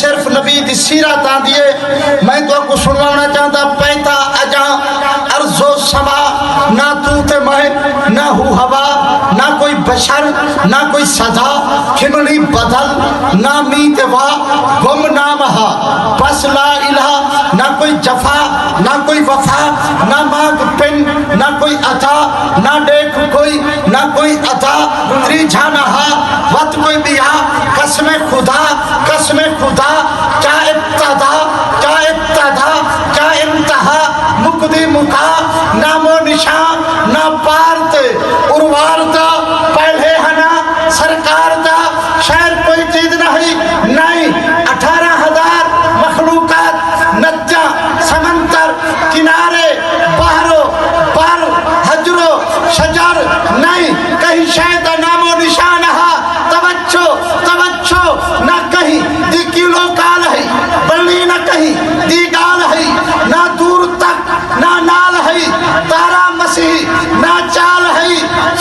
صرف نبی دی سیرت آندیے میں تو کو سنوانا چاہتا پیتا اجا ارض و سما نہ تو تے میں نہ ہو ہوا نہ کوئی بشر نہ کوئی سزا کھمڑی بدل نہ میت وا گم نام ہا بس لا الہ نہ کوئی جفا نہ کوئی وفا نہ مانگ پن نہ کوئی عطا نہ دیکھ کوئی نہ کوئی عطا تری جانا ہا وقت کوئی بیا قسم خدا کیا ابتدا کیا انتہا مقدی مقا نام و نشان نہ پارت اروارتا پہلے ہنا سرکار دا شاید کوئی چیز نہیں 18,000 مخلوقات ندیاں سمندر کنارے بحرو پر حجرو شجر نہیں کہیں شاید نام و نشان ہا توجہ نہ کہیں دی کلو کال ہے بلی نہ کہیں دی گال ہے نہ دور تک نہ نال ہے تارا مسیح نہ چال ہے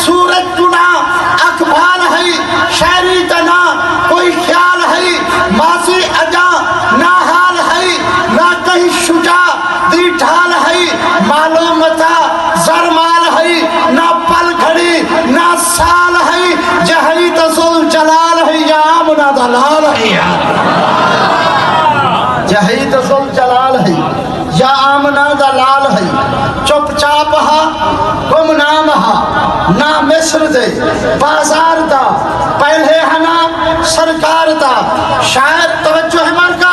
سورج گنا اقبال ہے شہری تنا کوئی خیال ہے ماضی اجا نہ حال ہے نہ کہیں شجا دی ڈھال ہے معلومتا زرمال ہے نہ پل گھڑی نہ سال ہے جہی تزل جلال ہے یا آمنا دلال ہے جہی تزل جلال ہے یا آمنا دلال ہے چپ چاپ ہا گم نام ہا نہ مصر دے بازار دا پہلے ہنا سرکار دا شاید توجہ ہے مار کا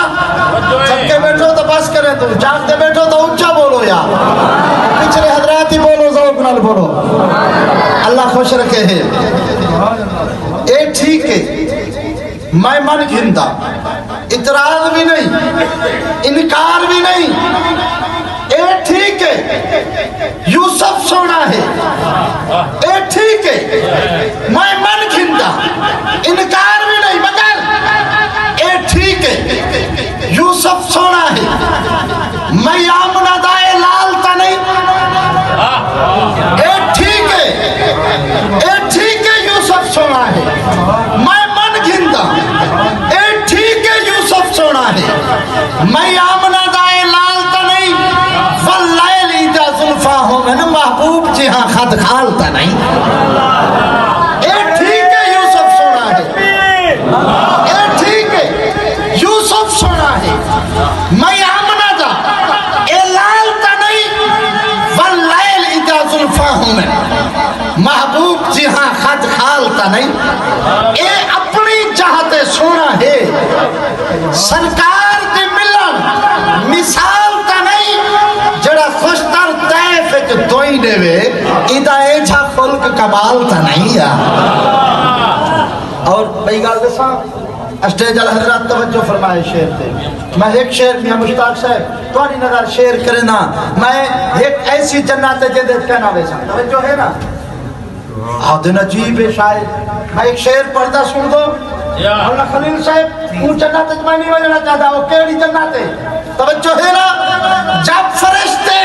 سب کے بیٹھو تو بس کریں تو جانتے بیٹھو تو اونچا بولو یا پچھلے حضراتی بولو ذوق نال بولو اللہ خوش رکھے ہے اے ٹھیک ہے میں من گھندا اعتراض بھی نہیں انکار بھی نہیں اے ٹھیک ہے یوسف سونا ہے اے ٹھیک ہے میں من گھندا انکار بھی نہیں مگر اے ٹھیک ہے یوسف سونا ہے میں آمنہ دائے لال تا نہیں اے ٹھیک ہے یوسف سونا ہے میں من گھندا اے ٹھیک ہے یوسف سونا ہے میں آمنہ دائے لال تا نہیں واللیل ایدہ ظلفہ ہوں میں نے محبوب جی ہاں خد کھالتا نہیں اے ٹھیک ہے یوسف سونا ہے اے ٹھیک ہے یوسف سونا ہے میں آمنہ دا اے لال تا نہیں واللیل ایدہ ظلفہ ہوں میں محبوب جی ہاں خد کھالتا نہیں اے اپنی چاہتے سونا ہے سرکار دی ملن مثال تا نہیں جڑا خوشتر تیف ایک دوئی دے وے ایدہ ایجھا خلق کمال تا نہیں یا اور بھئی گال دے ساں اسٹیج الحضرات توجہ فرمائے شیر دے میں ایک شیر میاں مشتاق صاحب توانی نظر شیر کرنا میں ایک ایسی جنات جدید کہنا ویسا توجہ ہے نا عادن عجیب شاید میں ایک شیر پڑھتا سن دو مولانا خلیل صاحب وہ جنات میں نہیں وجنا چاہتا وہ کیڑی جنات ہے توجہ ہے نا جب فرشتے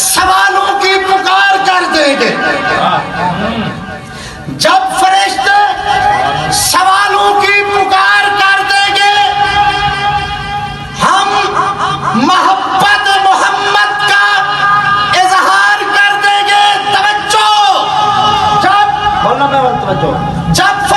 سوالوں کی پکار کر دیں گے جب فرشتے سوالوں کی پکار کر دیں گے ہم محبت محمد کا اظہار کر دیں گے توجہ جب بولنا میں توجہ جب